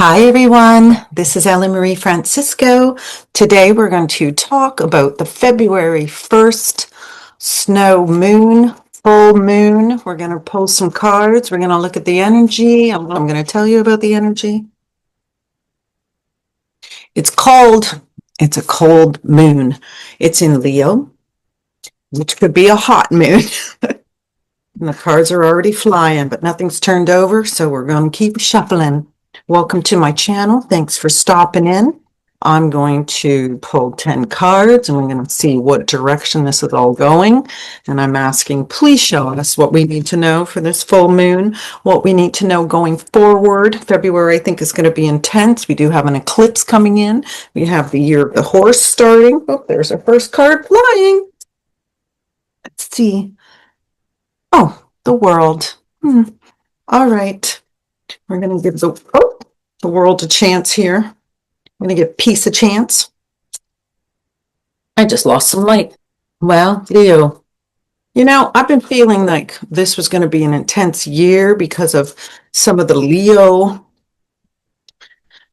Hi everyone, this is Ellen Marie Francisco. Today we're going to talk about the February 1st snow moon, full moon. We're going to pull some cards. We're going to look at the energy. I'm going to tell you about the energy. It's a cold moon. It's in Leo, which could be a hot moon. And the cards are already flying, but nothing's turned over, so we're going to keep shuffling. Welcome to my channel. Thanks for stopping in. I'm going to pull 10 cards and we're going to see what direction this is all going. And I'm asking, please show us what we need to know for this full moon, what we need to know going forward. February, I think, is going to be intense. We do have an eclipse coming in. We have the year of the horse starting. Oh, there's our first card flying. Let's see. Oh, the world. All right. We're going to give the world a chance here. I'm going to give peace a chance. I just lost some light. Well, Leo, I've been feeling like this was going to be an intense year because of some of the Leo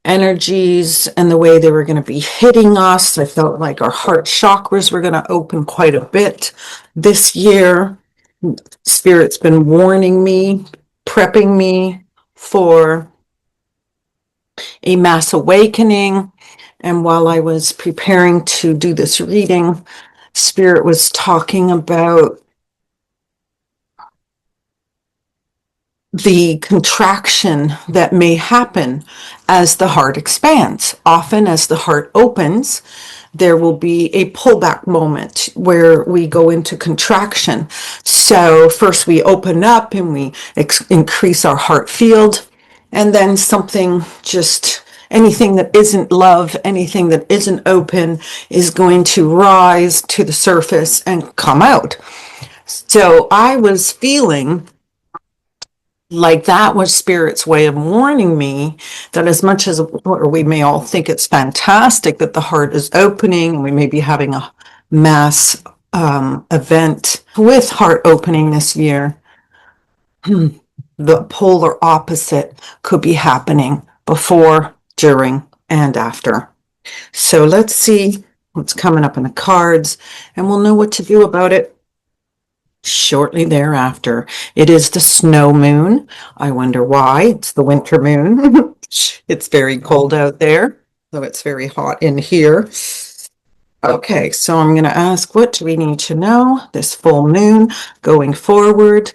energies and the way they were going to be hitting us. I felt like our heart chakras were going to open quite a bit this year. Spirit's been warning me, prepping me for a mass awakening. And while I was preparing to do this reading, Spirit was talking about the contraction that may happen as the heart expands. Often as the heart opens, there will be a pullback moment where we go into contraction. So first we open up and we increase our heart field, and then anything that isn't love, anything that isn't open is going to rise to the surface and come out. So I was feeling like that was Spirit's way of warning me that as much as we may all think it's fantastic that the heart is opening and we may be having a mass event with heart opening this year, the polar opposite could be happening before, during, and after. So let's see what's coming up in the cards, and we'll know what to do about it shortly thereafter. It is the snow moon. I wonder why. It's the winter moon. It's very cold out there, though it's very hot in here. Okay, so I'm going to ask, what do we need to know this full moon going forward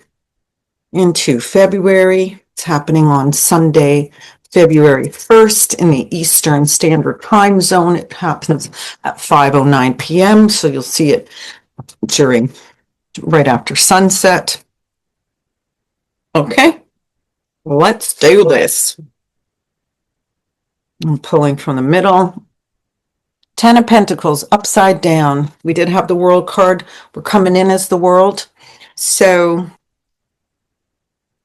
into February? It's happening on Sunday, February 1st in the Eastern Standard Time Zone. It happens at 5:09 p.m., so you'll see it right after sunset. Okay, let's do this. I'm pulling from the middle. 10 of Pentacles upside down. We did have the World card. We're coming in as the World.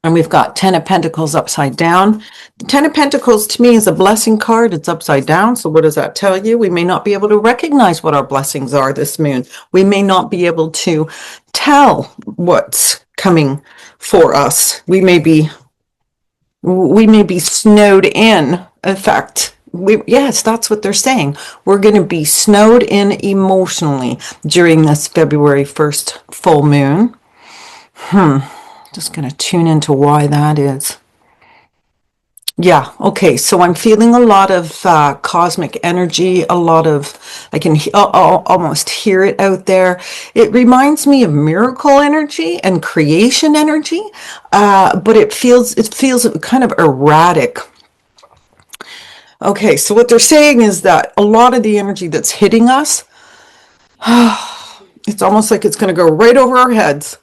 And we've got 10 of Pentacles upside down. The 10 of Pentacles to me is a blessing card. It's upside down. So what does that tell you? We may not be able to recognize what our blessings are this moon. We may not be able to tell what's coming for us. We may be snowed in. In fact, yes, that's what they're saying. We're going to be snowed in emotionally during this February 1st full moon. Just going to tune into why that is. Yeah, okay, so I'm feeling a lot of cosmic energy, I can almost hear it out there. It reminds me of miracle energy and creation energy, but it feels kind of erratic. Okay, so what they're saying is that a lot of the energy that's hitting us, it's almost like it's going to go right over our heads.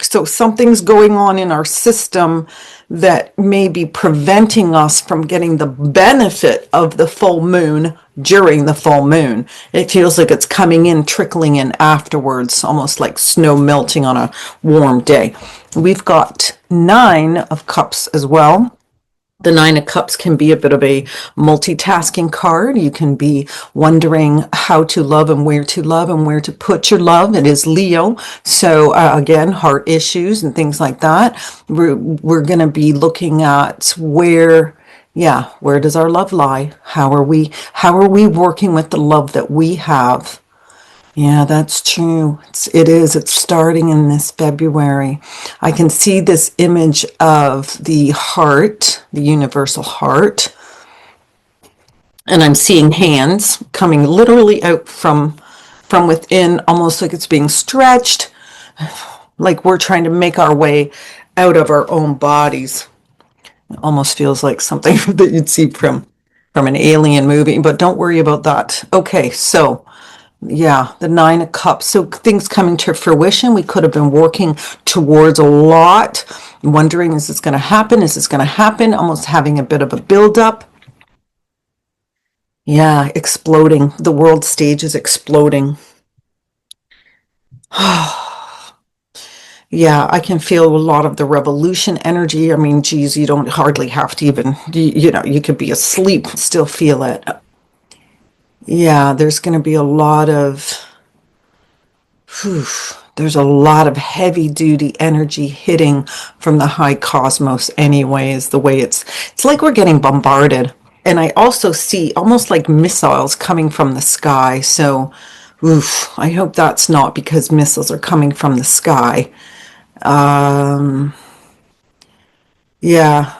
So something's going on in our system that may be preventing us from getting the benefit of the full moon during the full moon. It feels like it's coming in, trickling in afterwards, almost like snow melting on a warm day. We've got 9 of Cups as well. The Nine of Cups can be a bit of a multitasking card. You can be wondering how to love and where to put your love. It is Leo. So again, heart issues and things like that. We're going to be looking at where does our love lie? How are we working with the love that we have? Yeah, that's true. It's starting in this February. I can see this image of the heart, the universal heart, and I'm seeing hands coming literally out from within, almost like it's being stretched, like we're trying to make our way out of our own bodies. It almost feels like something that you'd see from an alien movie, but don't worry about that. Okay, so yeah, the Nine of Cups. So things coming to fruition. We could have been working towards a lot, wondering, is this going to happen? Is this going to happen? Almost having a bit of a buildup. Yeah, exploding. The world stage is exploding. Yeah, I can feel a lot of the revolution energy. I mean, geez, you don't hardly have to even, you could be asleep, still feel it. Yeah, there's going to be a lot of there's a lot of heavy duty energy hitting from the high cosmos anyways, the way it's like we're getting bombarded. And I also see almost like missiles coming from the sky. So, I hope that's not because missiles are coming from the sky. Um, yeah,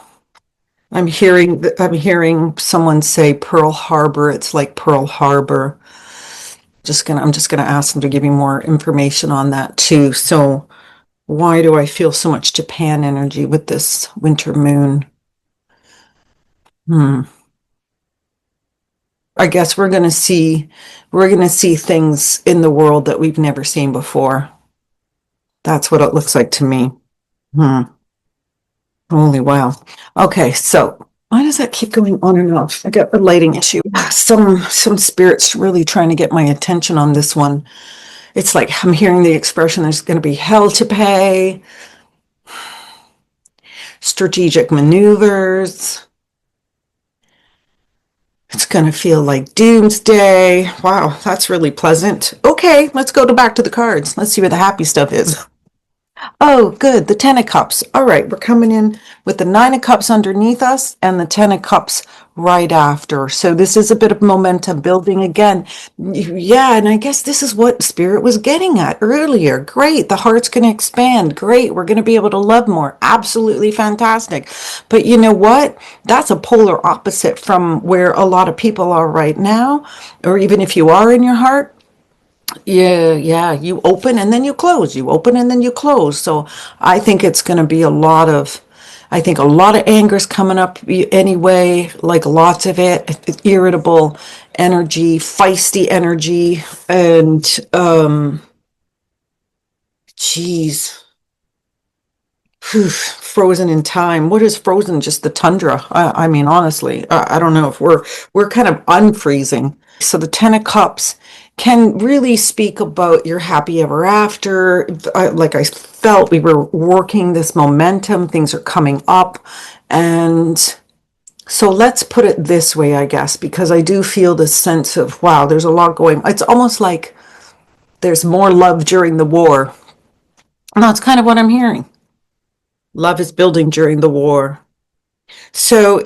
I'm hearing someone say Pearl Harbor. It's like Pearl Harbor. I'm just gonna ask them to give me more information on that too. So why do I feel so much Japan energy with this winter moon? Hmm. I guess we're gonna see things in the world that we've never seen before. That's what it looks like to me. Hmm. Holy wow. Okay, so why does that keep going on and off? I got a lighting issue. Some spirits really trying to get my attention on this one. It's like I'm hearing the expression there's going to be hell to pay, strategic maneuvers. It's going to feel like doomsday. Wow, that's really pleasant. Okay, let's go back to the cards. Let's see where the happy stuff is. Oh, good. The Ten of Cups. All right, we're coming in with the Nine of Cups underneath us and the Ten of Cups right after. So this is a bit of momentum building again. Yeah, and I guess this is what Spirit was getting at earlier. Great. The heart's going to expand. Great. We're going to be able to love more. Absolutely fantastic. But you know what? That's a polar opposite from where a lot of people are right now, or even if you are in your heart. Yeah, you open and then you close. You open and then you close. So I think it's going to be I think a lot of anger is coming up anyway, like lots of it, irritable energy, feisty energy, and, geez, frozen in time. What is frozen? Just the tundra. I mean, honestly, I don't know if we're kind of unfreezing. So the Ten of Cups can really speak about your happy ever after. Like I felt we were working this momentum, things are coming up. And so let's put it this way, I guess, because I do feel this sense of, wow, there's a lot going. It's almost like there's more love during the war. And that's kind of what I'm hearing. Love is building during the war. So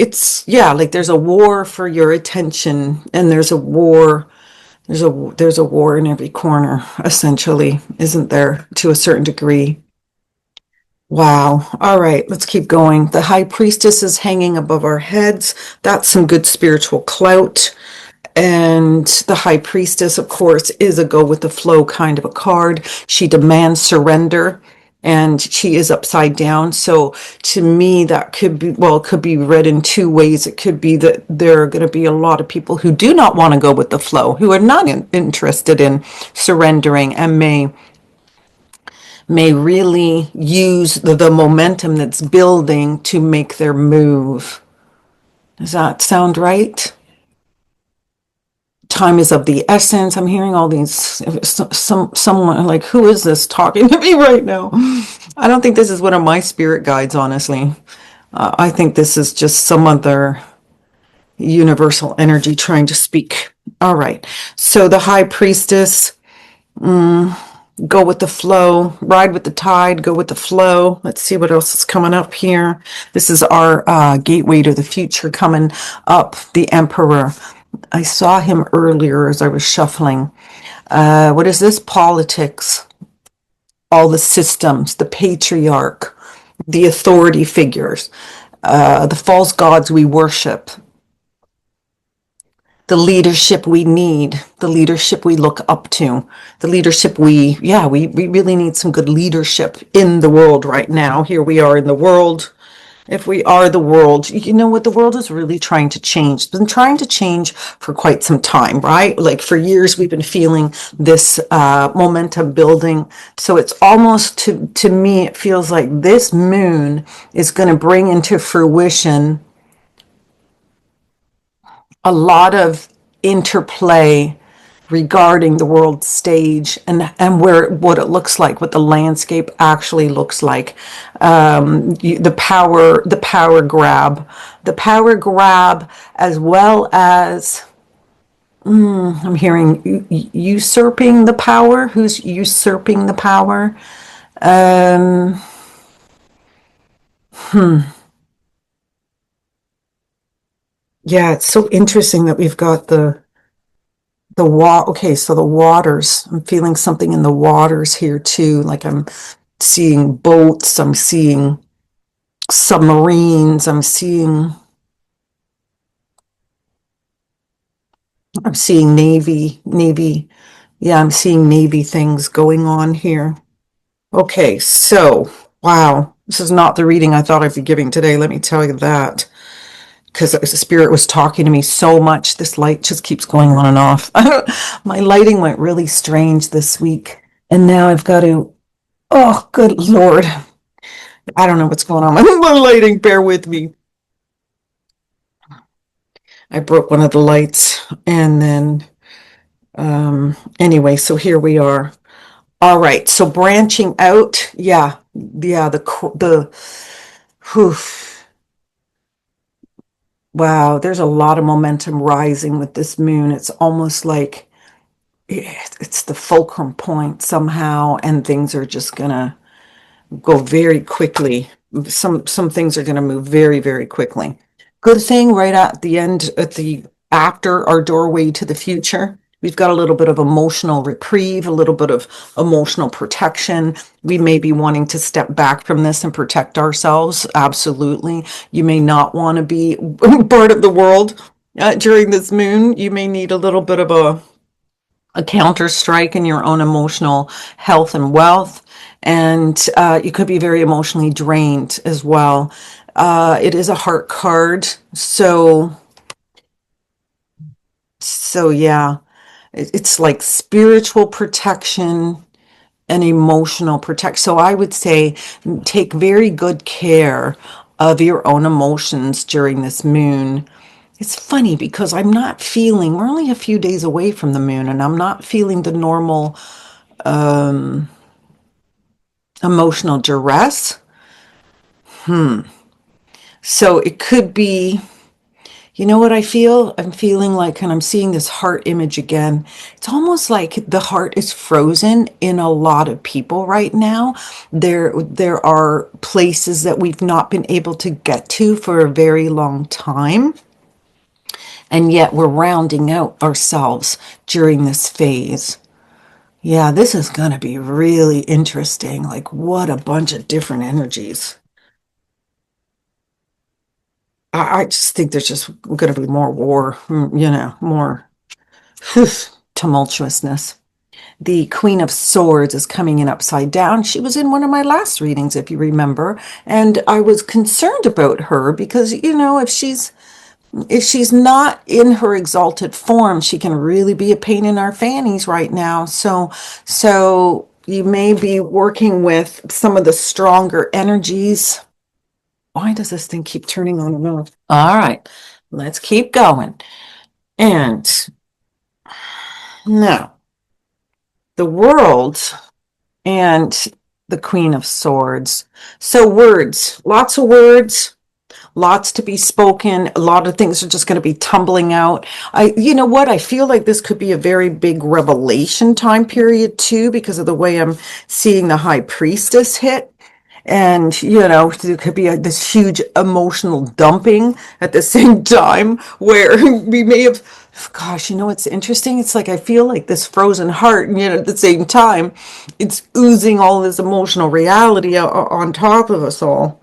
yeah, like there's a war for your attention, and there's a war in every corner, essentially, isn't there, to a certain degree? Wow. All right, let's keep going. The High Priestess is hanging above our heads. That's some good spiritual clout. And the High Priestess, of course, is a go with the flow kind of a card. She demands surrender, and she is upside down. So to me, that it could be read in two ways. It could be that there are going to be a lot of people who do not want to go with the flow, who are not interested in surrendering, and may really use the momentum that's building to make their move. Does that sound right? Time is of the essence. I'm hearing all these, someone like, who is this talking to me right now? I don't think this is one of my spirit guides, honestly. I think this is just some other universal energy trying to speak. All right. So the high priestess, go with the flow, ride with the tide, go with the flow. Let's see what else is coming up here. This is our gateway to the future coming up, the emperor. I saw him earlier as I was shuffling. What is this? Politics, all the systems, the patriarch, the authority figures, the false gods we worship, the leadership we need, the leadership we look up to, the leadership we really need some good leadership in the world right now. Here we are in the world. If we are the world, you know what? The world is really trying to change. It's been trying to change for quite some time, right? Like for years, we've been feeling this momentum building. So it's almost to me, it feels like this moon is going to bring into fruition a lot of interplay regarding the world stage and where what it looks like, what the landscape actually looks like. The power grab, as well as I'm hearing usurping the power. Who's usurping the power? Um, yeah, it's so interesting that we've got okay, so the waters. I'm feeling something in the waters here too. Like I'm seeing boats, I'm seeing submarines, I'm seeing navy. Yeah, I'm seeing navy things going on here. Okay, so wow, this is not the reading I thought I'd be giving today, let me tell you that. Because the spirit was talking to me so much. This light just keeps going on and off. My lighting went really strange this week. And now I've got to, oh, good Lord. I don't know what's going on with my lighting. Bear with me. I broke one of the lights. And then, anyway, so here we are. All right. So branching out. Yeah. Yeah. Whew, wow. There's a lot of momentum rising with this moon. It's almost like it's the fulcrum point somehow, and things are just gonna go very quickly. Some things are gonna move very, very quickly. Good thing right at the end, after our doorway to the future, we've got a little bit of emotional reprieve, a little bit of emotional protection. We may be wanting to step back from this and protect ourselves. Absolutely. You may not want to be part of the world during this moon. You may need a little bit of a counter strike in your own emotional health and wealth. And you could be very emotionally drained as well. It is a heart card. So yeah, it's like spiritual protection and emotional protection. So I would say take very good care of your own emotions during this moon. It's funny because I'm not feeling, we're only a few days away from the moon, and I'm not feeling the normal emotional duress. So it could be, you know what I feel? I'm feeling like, and I'm seeing this heart image again. It's almost like the heart is frozen in a lot of people right now. There are places that we've not been able to get to for a very long time. And yet we're rounding out ourselves during this phase. Yeah, this is going to be really interesting. Like, what a bunch of different energies. I just think there's just going to be more war, more tumultuousness. The Queen of Swords is coming in upside down. She was in one of my last readings, if you remember, and I was concerned about her because, if she's not in her exalted form, she can really be a pain in our fannies right now. So you may be working with some of the stronger energies. Why does this thing keep turning on and off? All right, let's keep going. And now, the world and the Queen of Swords. So words, lots of words. lots to be spoken. A lot of things are just going to be tumbling out. You know what? I feel like this could be a very big revelation time period too, because of the way I'm seeing the high priestess hit. And, you know, there could be this huge emotional dumping at the same time where we may have, gosh, you know, it's interesting. It's like I feel like this frozen heart, and yet at the same time, it's oozing all this emotional reality on top of us all.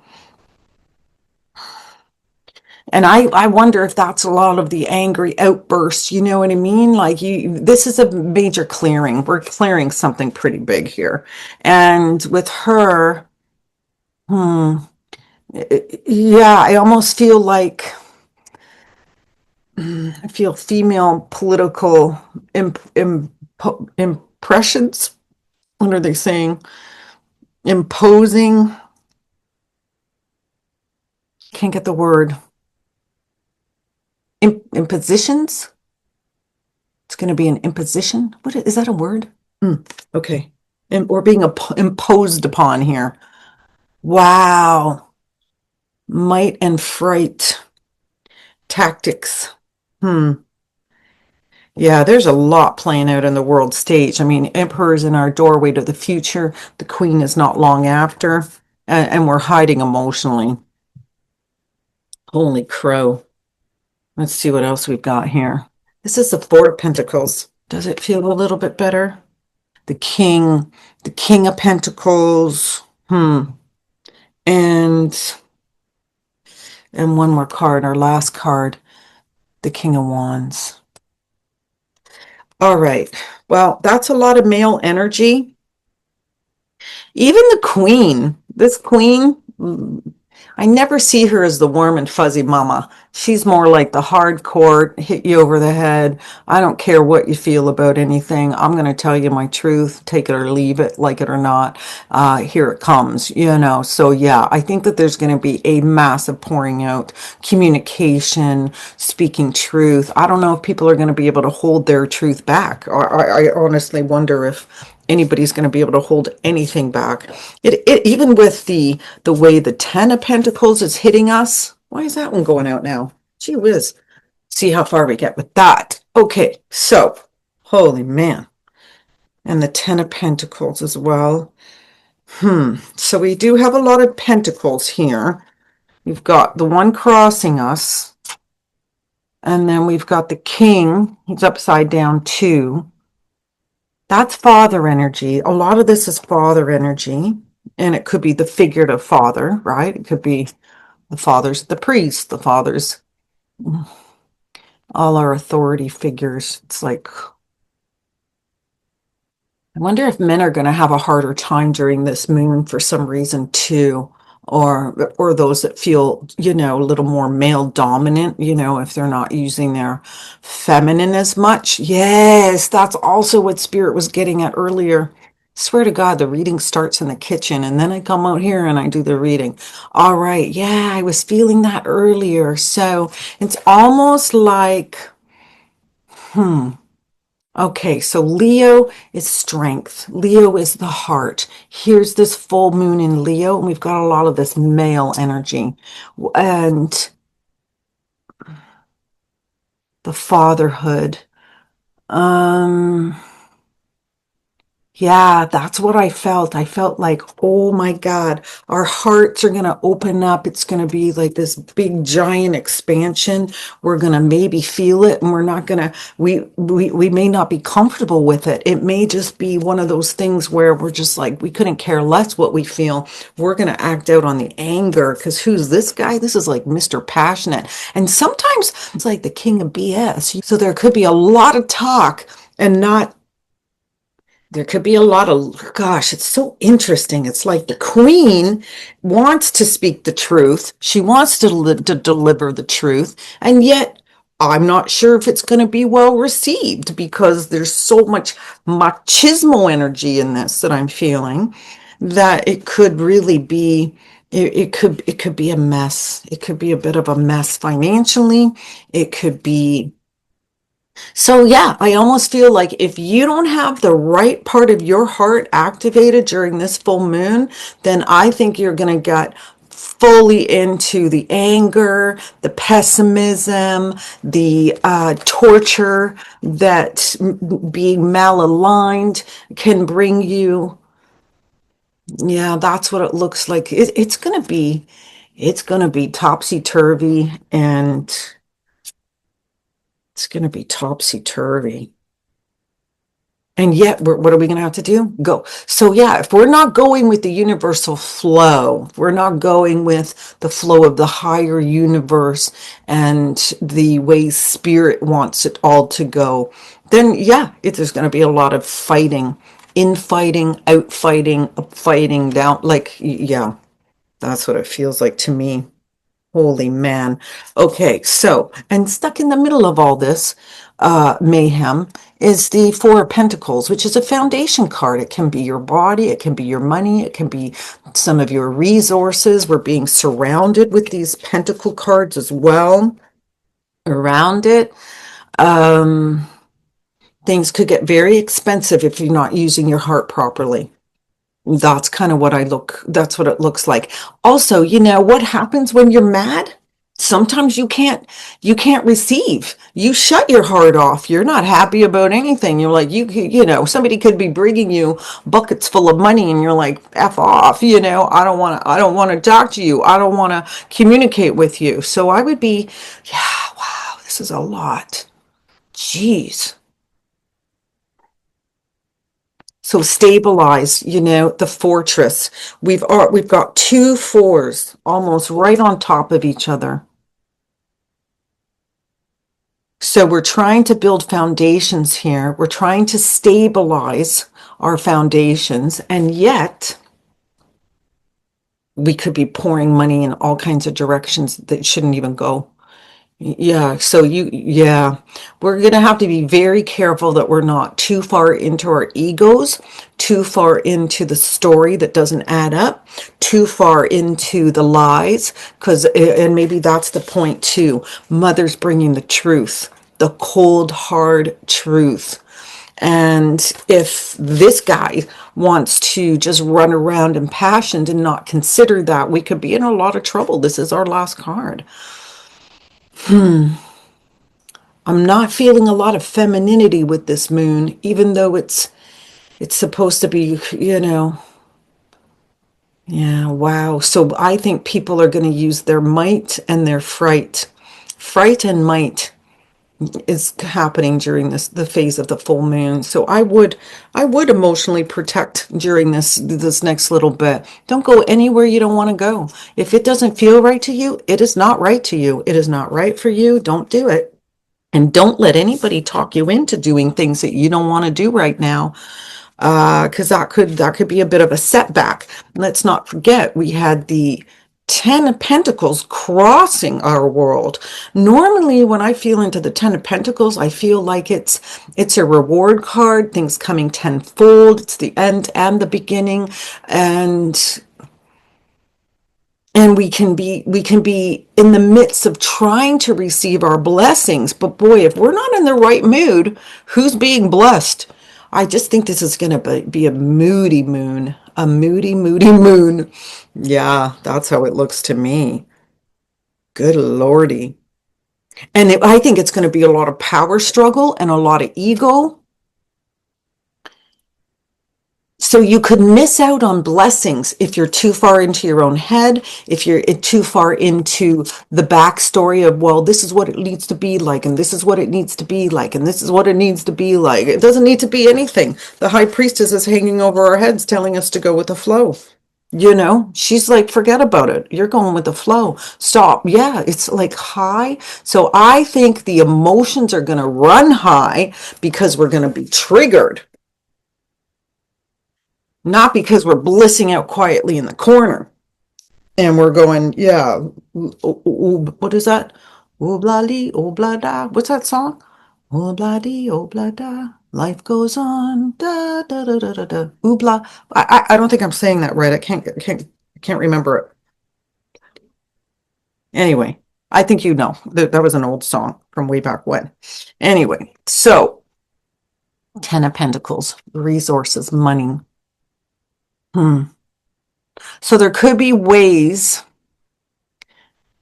And I wonder if that's a lot of the angry outbursts, you know what I mean? Like this is a major clearing. We're clearing something pretty big here. And with her, hmm, yeah, I almost feel like I feel female political impressions. What are they saying? Imposing. Can't get the word. Impositions. It's going to be an imposition. What is that a word? Okay. Or being imposed upon here. Wow. Might and fright tactics. Hmm. Yeah, there's a lot playing out in the world stage. I mean, Emperor's in our doorway to the future. The Queen is not long after, and we're hiding emotionally. Holy crow. Let's see what else we've got here. This is the Four of Pentacles. Does it feel a little bit better? The King of Pentacles. And one more card, our last card, the King of Wands. All right. Well, that's a lot of male energy. Even the Queen, this Queen, I never see her as the warm and fuzzy mama. She's more like the hardcore, hit you over the head. I don't care what you feel about anything. I'm going to tell you my truth, take it or leave it, like it or not. Here it comes, you know. So yeah, I think that there's going to be a massive pouring out, communication, speaking truth. I don't know if people are going to be able to hold their truth back. I honestly wonder if anybody's going to be able to hold anything back. It even with the way the Ten of Pentacles is hitting us. Why is that one going out now? Gee whiz. See how far we get with that. Okay, so holy man. And the Ten of Pentacles as well. So we do have a lot of pentacles here. We've got the one crossing us. And then we've got the King. He's upside down too. That's father energy. A lot of this is father energy, and it could be the figurative father, right? It could be the fathers, the priests, the fathers, all our authority figures. It's like, I wonder if men are going to have a harder time during this moon for some reason too, or those that feel, you know, a little more male dominant, you know, if they're not using their feminine as much. Yes, that's also what Spirit was getting at earlier. Swear to God, the reading starts in the kitchen and then I come out here and I do the reading. All right. Yeah, I was feeling that earlier. So it's almost like, okay, so Leo is strength. Leo is the heart. Here's this full moon in Leo, and we've got a lot of this male energy. And the fatherhood. Yeah, that's what I felt. I felt like, oh my God, our hearts are going to open up. It's going to be like this big giant expansion. We're going to maybe feel it and we're not going to, we may not be comfortable with it. It may just be one of those things where we're just like, we couldn't care less what we feel. We're going to act out on the anger because who's this guy? This is like Mr. Passionate. And sometimes it's like the king of BS. So there could be a lot of talk and not, there could be a lot of, gosh, it's so interesting. It's like the queen wants to speak the truth. She wants to deliver the truth. And yet I'm not sure if it's going to be well received because there's so much machismo energy in this that I'm feeling that it could really be, it could be a mess. It could be a bit of a mess financially. It could be, so yeah, I almost feel like if you don't have the right part of your heart activated during this full moon, then I think you're going to get fully into the anger, the pessimism, the torture that being malaligned can bring you. Yeah, that's what it looks like. It's gonna be topsy-turvy, and it's gonna be topsy-turvy. And yet, what are we going to have to do? Go. So, yeah, if we're not going with the universal flow, if we're not going with the flow of the higher universe and the way spirit wants it all to go, then, yeah, there's going to be a lot of fighting, infighting, outfighting, up fighting, down. Like, yeah, that's what it feels like to me. Holy man. Okay, so, and stuck in the middle of all this mayhem is the Four of Pentacles, which is a foundation card. It can be your body, it can be your money, it can be some of your resources. We're being surrounded with these pentacle cards as well around it. Things could get very expensive if you're not using your heart properly. That's kind of that's what it looks like. Also, what happens when you're mad? Sometimes you can't receive. You shut your heart off. You're not happy about anything. You're like, somebody could be bringing you buckets full of money and you're like, F off, I don't want to talk to you. I don't want to communicate with you. So I would be, yeah, wow, this is a lot. Jeez. So stabilize, the fortress. We've got two fours almost right on top of each other. So we're trying to build foundations here. We're trying to stabilize our foundations, and yet we could be pouring money in all kinds of directions that shouldn't even go. Yeah, so we're going to have to be very careful that we're not too far into our egos, too far into the story that doesn't add up, too far into the lies, and maybe that's the point too. Mother's bringing the truth, the cold, hard truth. And if this guy wants to just run around impassioned and not consider that, we could be in a lot of trouble. This is our last card. I'm not feeling a lot of femininity with this moon, even though it's supposed to be, Yeah, wow. So I think people are going to use their might and their fright. Fright and might is happening during the phase of the full moon. So I would emotionally protect during this next little bit. Don't go anywhere you don't want to go. If it doesn't feel right to you, it is not right to you. It is not right for you. Don't do it. And don't let anybody talk you into doing things that you don't want to do right now, because that could be a bit of a setback. Let's not forget we had the Ten of Pentacles crossing our world. Normally, when I feel into the Ten of Pentacles, I feel like it's a reward card, things coming tenfold. It's the end and the beginning, and we can be in the midst of trying to receive our blessings. But boy, if we're not in the right mood, who's being blessed? I just think this is going to be a moody moon, a moody moon. Yeah, that's how it looks to me. Good lordy. And I think it's going to be a lot of power struggle and a lot of ego. So you could miss out on blessings if you're too far into your own head, if you're too far into the backstory of, well, this is what it needs to be like, and this is what it needs to be like, and this is what it needs to be like. It doesn't need to be anything. The high priestess is hanging over our heads telling us to go with the flow. She's like, forget about it. You're going with the flow. Stop. Yeah, it's like high. So I think the emotions are going to run high because we're going to be triggered. Not because we're blissing out quietly in the corner and we're going, yeah, what is that? Oh, blah, dee, oh, blah, da. What's that song? Oh, blah, dee, oh, blah, da. Life goes on, da, da, da, da, da, da. Ooh, blah. I don't think I'm saying that right. I can't remember it. Anyway, I think that was an old song from way back when. Anyway, so Ten of Pentacles, resources, money. So there could be ways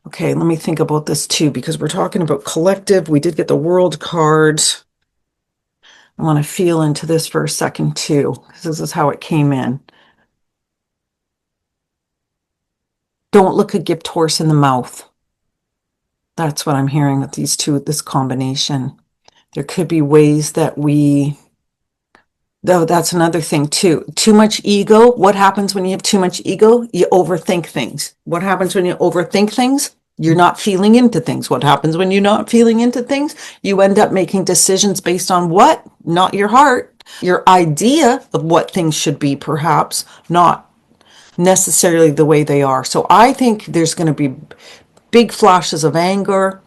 Okay, let me think about this too, because we're talking about collective. We did get the world card. I want to feel into this for a second too, because this is how it came in. Don't look a gift horse in the mouth. That's what I'm hearing with these two, this combination. There could be ways that we, though, that's another thing too. Too much ego. What happens when you have too much ego? You overthink things. What happens when you overthink things? You're not feeling into things. What happens when you're not feeling into things? You end up making decisions based on what? Not your heart, your idea of what things should be, perhaps, not necessarily the way they are. So I think there's going to be big flashes of anger.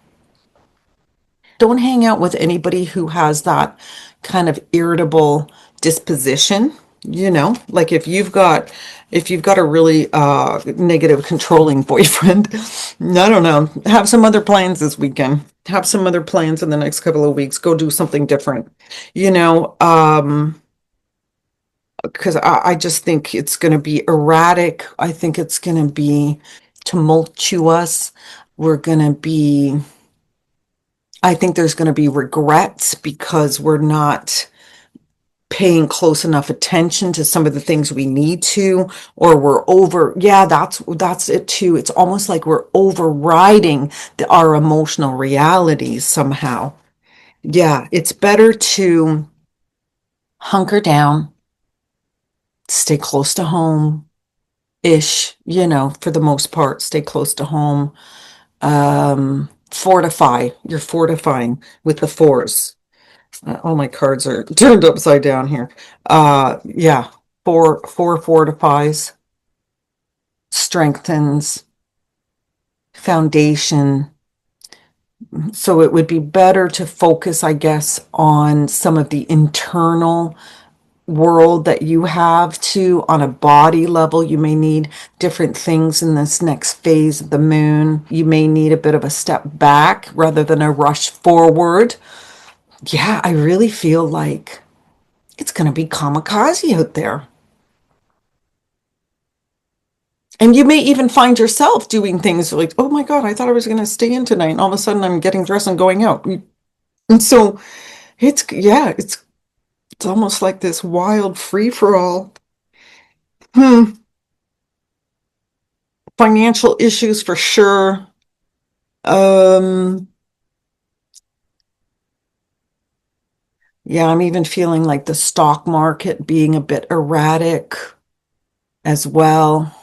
Don't hang out with anybody who has that kind of irritable disposition. Like if you've got a really negative controlling boyfriend, I don't know, have some other plans this weekend, have some other plans in the next couple of weeks, go do something different, you know because I just think it's going to be erratic. I think it's going to be tumultuous. We're going to be I think there's going to be regrets because we're not paying close enough attention to some of the things we need to, or we're over. Yeah, that's it too. It's almost like we're overriding our emotional realities somehow. Yeah, it's better to hunker down, stay close to home ish, for the most part, stay close to home. Fortify. You're fortifying with the fours. All my cards are turned upside down here. Yeah, four fortifies, strengthens, foundation. So it would be better to focus, I guess, on some of the internal world that you have to on a body level. You may need different things in this next phase of the moon. You may need a bit of a step back rather than a rush forward. Yeah, I really feel like it's going to be kamikaze out there. And you may even find yourself doing things like, oh my God, I thought I was going to stay in tonight. And all of a sudden I'm getting dressed and going out. And so yeah, it's almost like this wild free for all. Financial issues for sure. Um, yeah, I'm even feeling like the stock market being a bit erratic as well.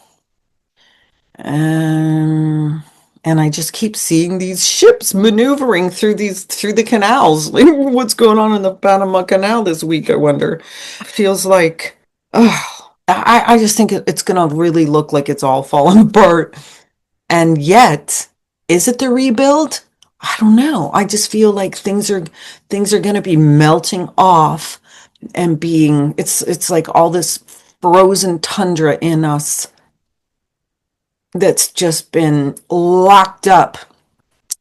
And I just keep seeing these ships maneuvering through the canals. Like, what's going on in the Panama Canal this week, I wonder. Feels like, I just think it's going to really look like it's all falling apart. And yet, is it the rebuild? I don't know. I just feel like things are going to be melting off and it's like all this frozen tundra in us that's just been locked up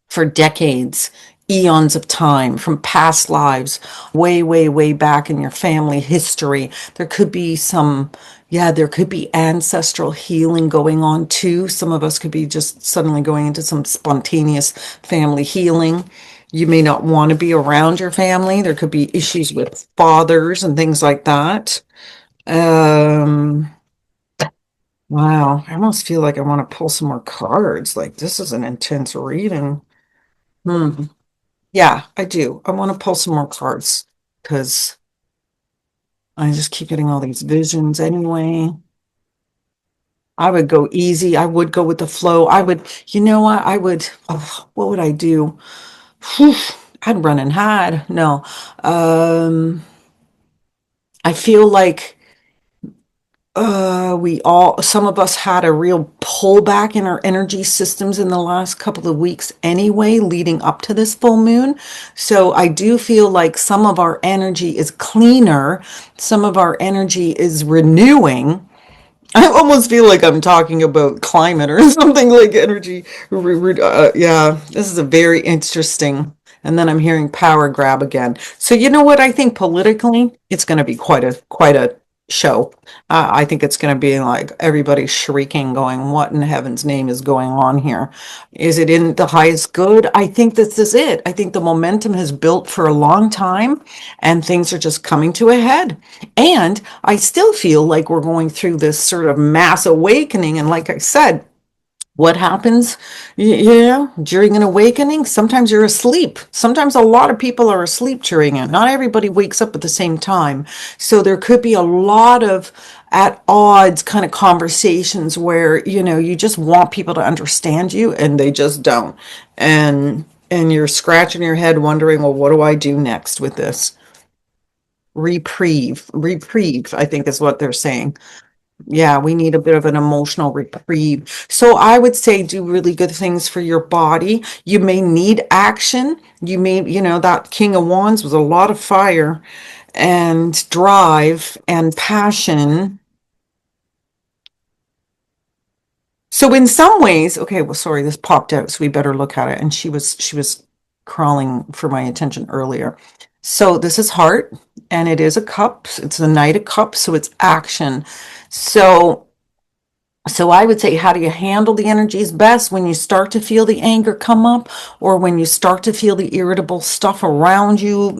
for decades, eons of time from past lives, way, way, way back in your family history. There could be ancestral healing going on too. Some of us could be just suddenly going into some spontaneous family healing. You may not want to be around your family. There could be issues with fathers and things like that. Um, Wow, I almost feel like I want to pull some more cards. Like this is an intense reading. Hmm. Yeah, I do. I want to pull some more cards because I just keep getting all these visions anyway. I would go easy. I would go with the flow. You know what? What would I do? Whew, I'd run and hide. No. I feel like some of us had a real pullback in our energy systems in the last couple of weeks anyway, leading up to this full moon. So I do feel like some of our energy is cleaner, some of our energy is renewing. I almost feel like I'm talking about climate or something like energy. Yeah, this is a very interesting. And then I'm hearing power grab again. So you know what? I think politically, it's going to be quite a show. I think it's going to be like everybody shrieking, going, "What in heaven's name is going on here? Is it in the highest good?" I think this is it. I think the momentum has built for a long time and things are just coming to a head. And I still feel like we're going through this sort of mass awakening. And like I said, what happens, during an awakening? Sometimes you're asleep. Sometimes a lot of people are asleep during it. Not everybody wakes up at the same time. So there could be a lot of at odds kind of conversations where, you just want people to understand you and they just don't. And you're scratching your head wondering, well, what do I do next with this? Reprieve, I think is what they're saying. Yeah, we need a bit of an emotional reprieve. So I would say do really good things for your body. You may need action. That King of Wands was a lot of fire and drive and passion. So in some ways, okay, well, sorry, this popped out, so we better look at it. And she was crawling for my attention earlier. So this is heart, and it is a cup. It's the Knight of Cups, so it's action. So So I would say, how do you handle the energies best? When you start to feel the anger come up, or when you start to feel the irritable stuff around you,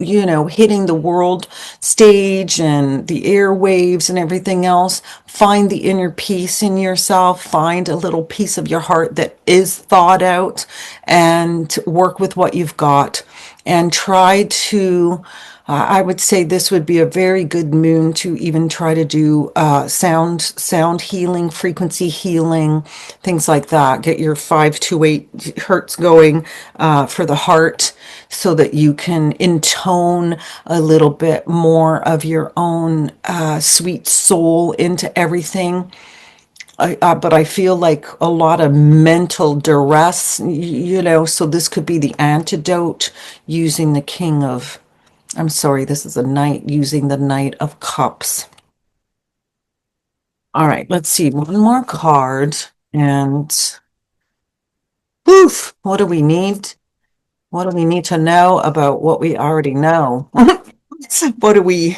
hitting the world stage and the airwaves and everything else, find the inner peace in yourself, find a little piece of your heart that is thought out, and work with what you've got and try to I would say this would be a very good moon to even try to do sound healing, frequency healing, things like that. Get your 528 hertz going for the heart so that you can intone a little bit more of your own sweet soul into everything. But I feel like a lot of mental duress, so this could be the antidote using the King of I'm sorry, this is a knight using the Knight of Cups. All right, let's see. One more card. And poof, what do we need? What do we need to know about what we already know? What do we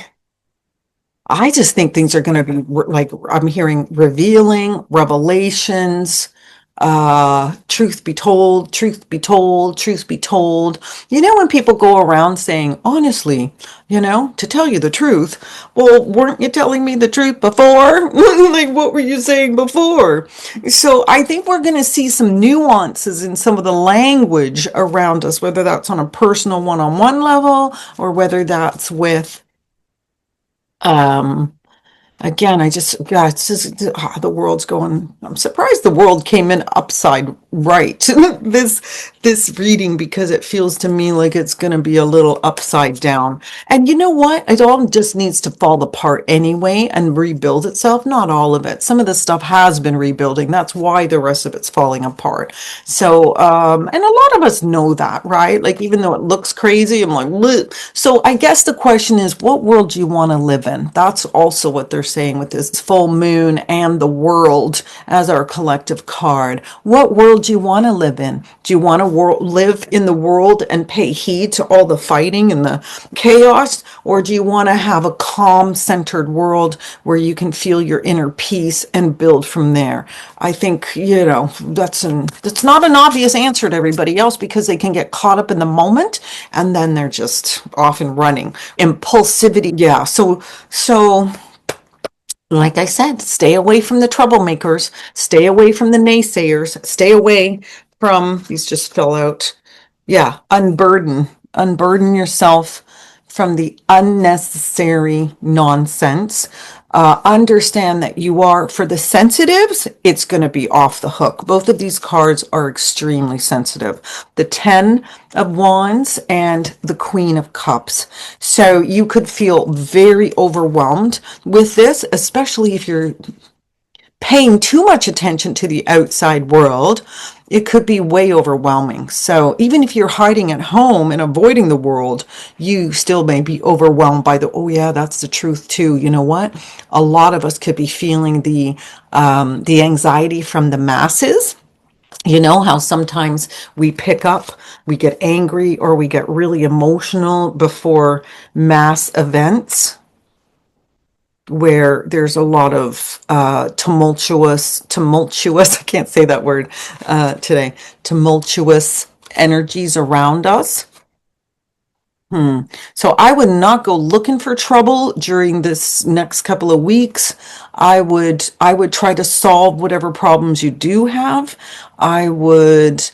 I just think things are going to be like I'm hearing revealing, revelations, truth be told, truth be told, truth be told. When people go around saying, honestly, to tell you the truth, well, weren't you telling me the truth before? Like, what were you saying before? So I think we're going to see some nuances in some of the language around us, whether that's on a personal one-on-one level or whether that's with um again, it's just the world's going. I'm surprised the world came in upside right this reading, because it feels to me like it's going to be a little upside down. And you know what? It all just needs to fall apart anyway and rebuild itself. Not all of it. Some of this stuff has been rebuilding. That's why the rest of it's falling apart. So, and a lot of us know that, right? Like, even though it looks crazy, I'm like, bleh. So I guess the question is, what world do you want to live in? That's also what they're saying with this full moon and the world as our collective card. What world do you want to live in? Do you want to live in the world and pay heed to all the fighting and the chaos? Or do you want to have a calm, centered world where you can feel your inner peace and build from there? I think, that's not an obvious answer to everybody else, because they can get caught up in the moment and then they're just off and running. Impulsivity. Yeah. So like I said, stay away from the troublemakers, stay away from the naysayers, stay away from, these just fell out. Yeah, unburden yourself from the unnecessary nonsense. Understand that you are, for the sensitives, it's going to be off the hook. Both of these cards are extremely sensitive. The 10 of Wands and the Queen of Cups. So you could feel very overwhelmed with this, especially if you're paying too much attention to the outside world. It could be way overwhelming. So even if you're hiding at home and avoiding the world, you still may be overwhelmed by oh yeah, that's the truth too. You know what? A lot of us could be feeling the anxiety from the masses. You know how sometimes we get angry or we get really emotional before mass events. where there's a lot of tumultuous, I can't say that word today, tumultuous energies around us. So I would not go looking for trouble during this next couple of weeks. I would try to solve whatever problems you do have. I would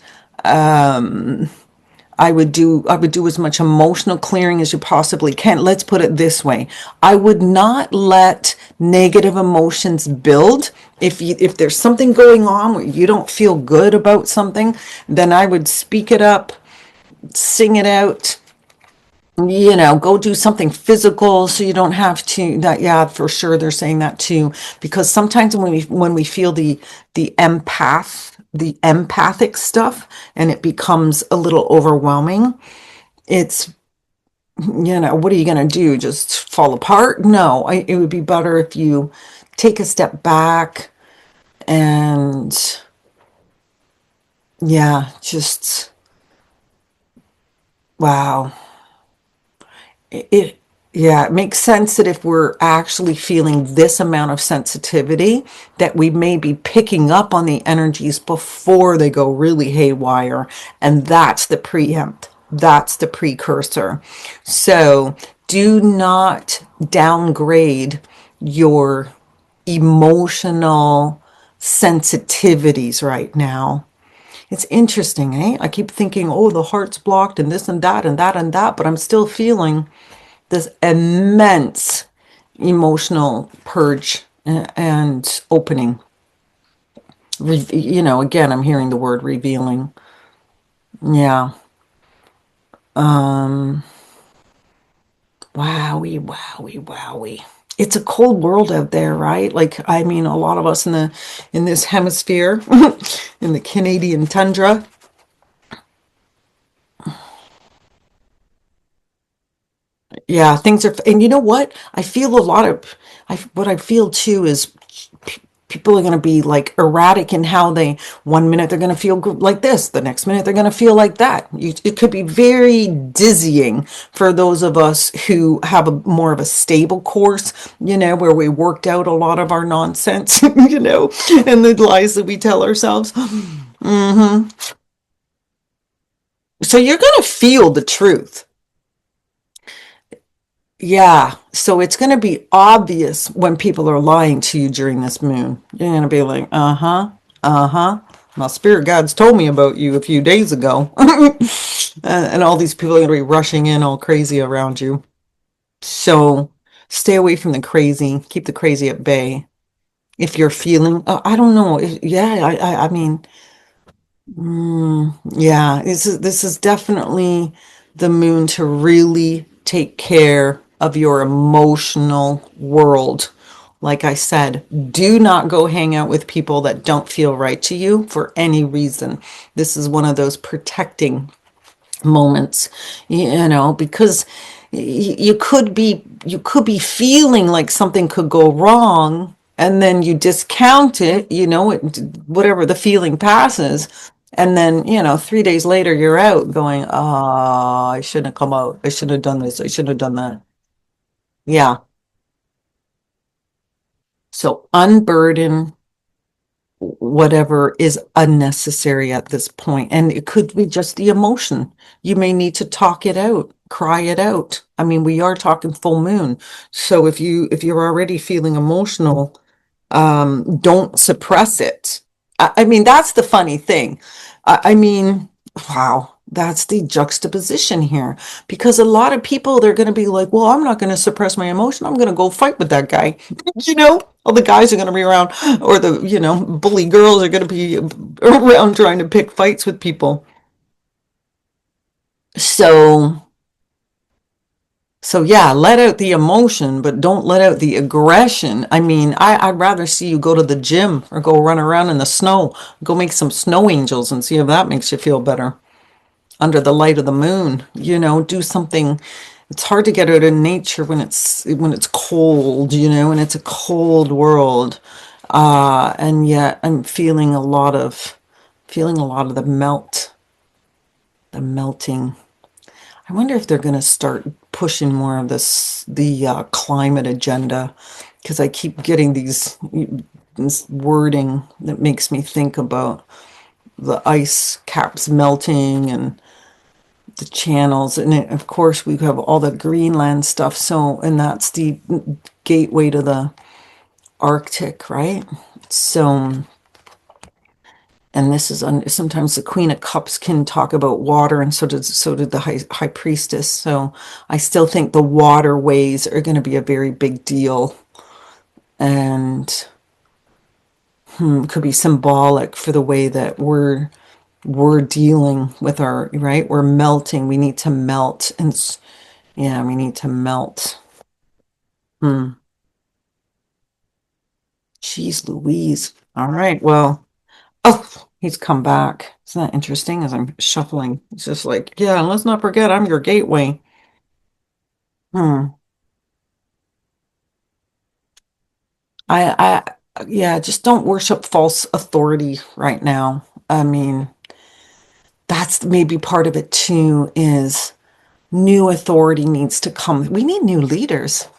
I would do as much emotional clearing as you possibly can. Let's put it this way. I would not let negative emotions build. If there's something going on where you don't feel good about something, then I would speak it up, sing it out, go do something physical so you don't have to that. Yeah, for sure they're saying that too, because sometimes when we feel the empathic stuff and it becomes a little overwhelming, it's what are you going to do, just fall apart? No, it would be better if you take a step back and yeah, just wow. It yeah, it makes sense that if we're actually feeling this amount of sensitivity, that we may be picking up on the energies before they go really haywire, and that's the preempt. That's the precursor. So do not downgrade your emotional sensitivities right now. It's interesting, eh? I keep thinking, oh, the heart's blocked and this and that and that and that, but I'm still feeling this immense emotional purge and opening. Again, I'm hearing the word revealing. Yeah. Wowie, wowie, wowie. It's a cold world out there, right? Like, I mean, a lot of us in this hemisphere, in the Canadian tundra, yeah, things are, and you know what? I feel a lot of, what I feel too is people are going to be like erratic in how they, one minute they're going to feel like this, the next minute they're going to feel like that. It could be very dizzying for those of us who have a more of a stable course, where we worked out a lot of our nonsense, and the lies that we tell ourselves. So you're going to feel the truth. Yeah, so it's going to be obvious when people are lying to you during this moon. You're going to be like, uh-huh, uh-huh. My spirit guides told me about you a few days ago. And all these people are going to be rushing in all crazy around you. So stay away from the crazy. Keep the crazy at bay. If you're feeling, I don't know. Yeah, I mean, yeah, this is definitely the moon to really take care of your emotional world. Like I said, do not go hang out with people that don't feel right to you for any reason. This is one of those protecting moments, because you could be feeling like something could go wrong, and then you discount it, whatever the feeling passes, and then 3 days later you're out going, oh, I shouldn't have come out, I shouldn't have done this, I shouldn't have done that. Yeah, so unburden whatever is unnecessary at this point. And it could be just the emotion. You may need to talk it out, cry it out. I mean, we are talking full moon. So if you're already feeling emotional, don't suppress it. I mean, that's the funny thing. I mean, wow, that's the juxtaposition here. Because a lot of people, they're going to be like, well, I'm not going to suppress my emotion. I'm going to go fight with that guy. All the guys are going to be around, or the, bully girls are going to be around trying to pick fights with people. So, so yeah, let out the emotion, but don't let out the aggression. I mean, I'd rather see you go to the gym or go run around in the snow, go make some snow angels and see if that makes you feel better under the light of the moon. Do something. It's hard to get out in nature when it's cold, and it's a cold world. And yet I'm feeling a lot of the melting. I wonder if they're going to start pushing more of the climate agenda because I keep getting this wording that makes me think about the ice caps melting and the channels. And of course, we have all the Greenland stuff. So, and that's the gateway to the Arctic, right? So, and this is sometimes the Queen of Cups can talk about water, and so did the High Priestess. So I still think the waterways are going to be a very big deal, and could be symbolic for the way that we're dealing with our, right? We're melting. We need to melt, and yeah, we need to melt. Jeez Louise. All right. Well, oh, he's come back. Isn't that interesting? As I'm shuffling, it's just like, yeah, let's not forget I'm your gateway. Hmm. Yeah, just don't worship false authority right now. I mean, that's maybe part of it too, is new authority needs to come. We need new leaders.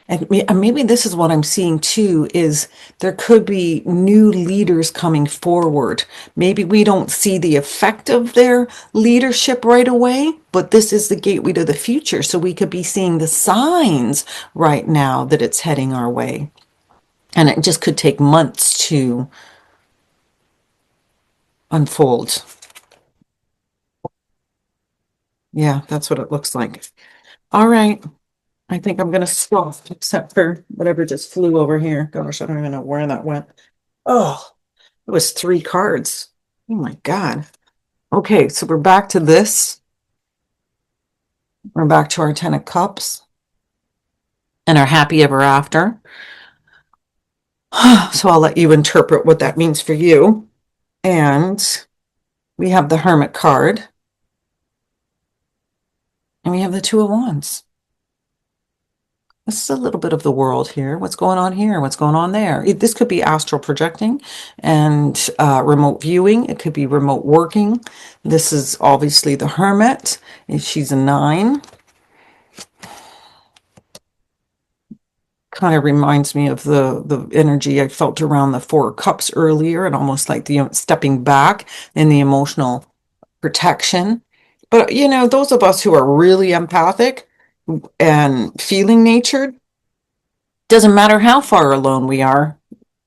And maybe this is what I'm seeing too, is there could be new leaders coming forward. Maybe we don't see the effect of their leadership right away, but this is the gateway to the future. So we could be seeing the signs right now that it's heading our way. And it just could take months to unfold. Yeah, that's what it looks like. All right. I think I'm going to stop, except for whatever just flew over here. Gosh, I don't even know where that went. Oh, it was 3 cards. Oh my God. Okay, so we're back to this. We're back to our 10 of Cups and our happy ever after. So I'll let you interpret what that means for you. And we have the Hermit card. And we have the 2 of Wands. This is a little bit of the world here. What's going on here? What's going on there? This could be astral projecting and remote viewing. It could be remote working. This is obviously the Hermit. She's a 9. Kind of reminds me of the energy I felt around the 4 of Cups earlier, and almost like the stepping back in the emotional protection. But those of us who are really empathic and feeling natured, doesn't matter how far alone we are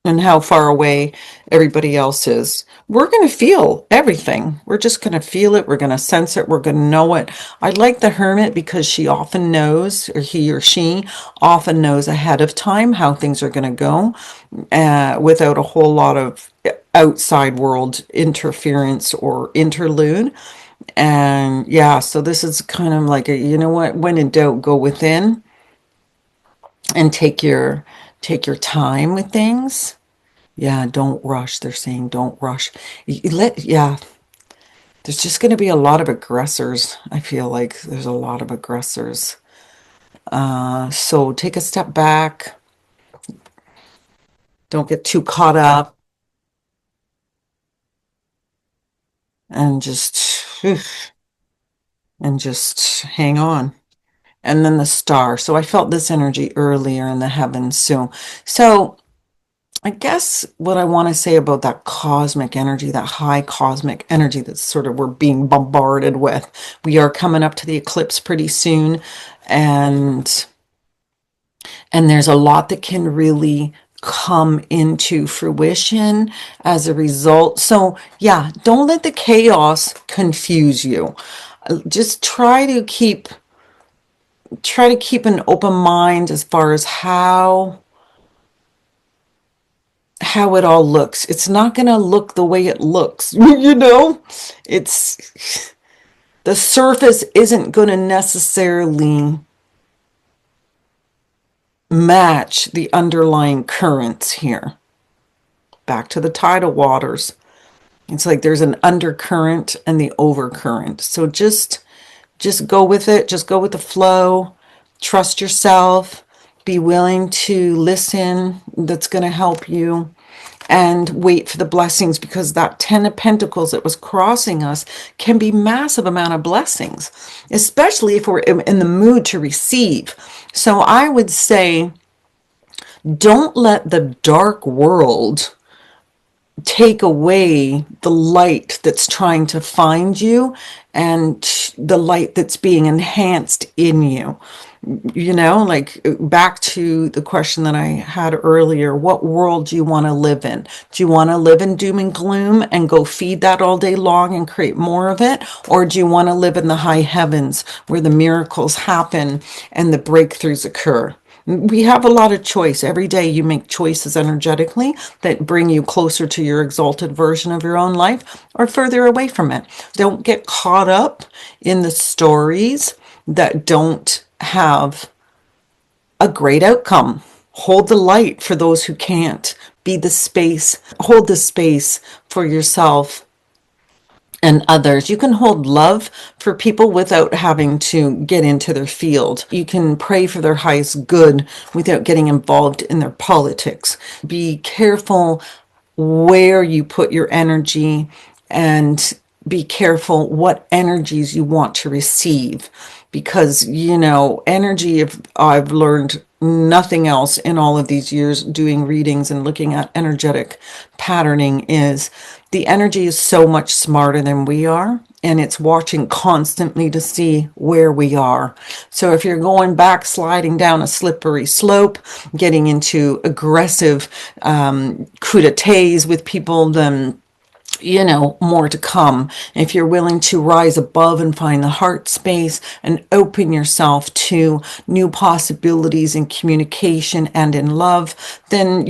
and how far away everybody else is. We're going to feel everything. We're just going to feel it. We're going to sense it. We're going to know it. I like the Hermit because she often knows, or he or she often knows ahead of time how things are going to go, without a whole lot of outside world interference or interlude. And yeah, so this is kind of like you know what, when in doubt, go within and take your time with things. Yeah, don't rush. They're saying don't rush. Yeah, there's just going to be a lot of aggressors. I feel like there's a lot of aggressors. So take a step back. Don't get too caught up, and just hang on. And then the Star. So I felt this energy earlier in the heavens. So I guess what I want to say about that cosmic energy, that high cosmic energy that's sort of we're being bombarded with. We are coming up to the eclipse pretty soon, and there's a lot that can really come into fruition as a result. So yeah, don't let the chaos confuse you. Just try to keep an open mind as far as how it all looks. It's not going to look the way it looks. It's the surface isn't going to necessarily match the underlying currents here. Back to the tidal waters. It's like there's an undercurrent and the overcurrent. So just go with it. Just go with the flow. Trust yourself. Be willing to listen. That's going to help you. And wait for the blessings, because that 10 of Pentacles that was crossing us can be massive amount of blessings, especially if we're in the mood to receive. So I would say Don't let the dark world take away the light that's trying to find you and the light that's being enhanced in you. You know, like back to the question that I had earlier, what world do you want to live in? Do you want to live in doom and gloom and go feed that all day long and create more of it? Or do you want to live in the high heavens where the miracles happen and the breakthroughs occur? We have a lot of choice. Every day you make choices energetically that bring you closer to your exalted version of your own life or further away from it. Don't get caught up in the stories that don't have a great outcome. Hold the light for those who can't. Be the space, hold the space for yourself and others. You can hold love for people without having to get into their field. You can pray for their highest good without getting involved in their politics. Be careful where you put your energy and be careful what energies you want to receive, because energy, if I've learned nothing else in all of these years doing readings and looking at energetic patterning, is the energy is so much smarter than we are, and it's watching constantly to see where we are. So if you're going back, sliding down a slippery slope, getting into aggressive coup d'etats with people, then more to come. If you're willing to rise above and find the heart space and open yourself to new possibilities in communication and in love, then,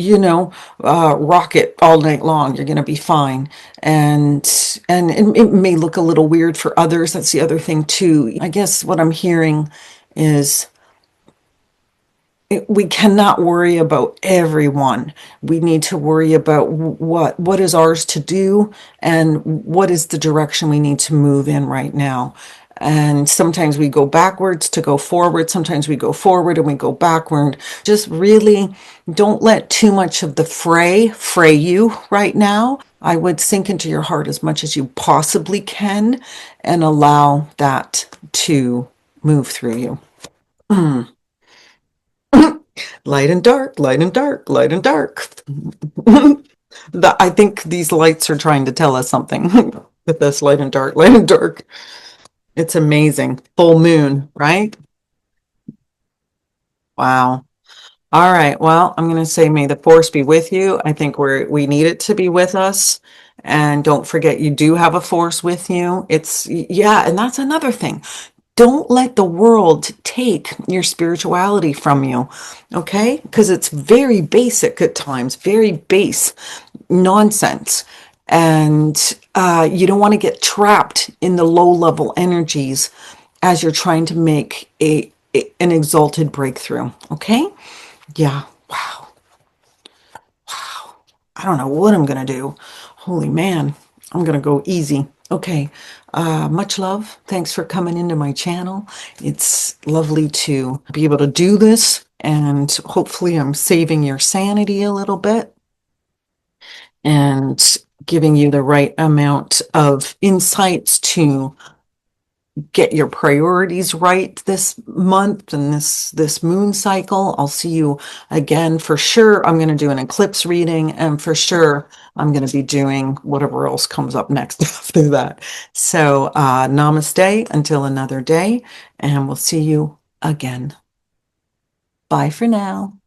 rock it all night long. You're going to be fine. And it may look a little weird for others. That's the other thing too. I guess what I'm hearing is we cannot worry about everyone. We need to worry about what is ours to do and what is the direction we need to move in right now. And sometimes we go backwards to go forward. Sometimes we go forward and we go backward. Just really don't let too much of the fray you right now. I would sink into your heart as much as you possibly can and allow that to move through you. Light and dark, light and dark, light and dark. I think these lights are trying to tell us something with this light and dark, light and dark. It's amazing. Full moon, right? Wow. All right. Well, I'm going to say, may the force be with you. I think we need it to be with us. And don't forget, you do have a force with you. Yeah. And that's another thing. Don't let the world take your spirituality from you, okay? Because it's very basic at times, very base nonsense. And you don't want to get trapped in the low level energies as you're trying to make an exalted breakthrough, okay? Yeah. Wow. I don't know what I'm going to do. Holy man. I'm going to go easy. Okay. Much love. Thanks for coming into my channel. It's lovely to be able to do this, and hopefully I'm saving your sanity a little bit and giving you the right amount of insights to get your priorities right this month and this moon cycle. I'll see you again for sure. I'm going to do an eclipse reading, and for sure I'm going to be doing whatever else comes up next after that. So namaste until another day, and we'll see you again. Bye for now.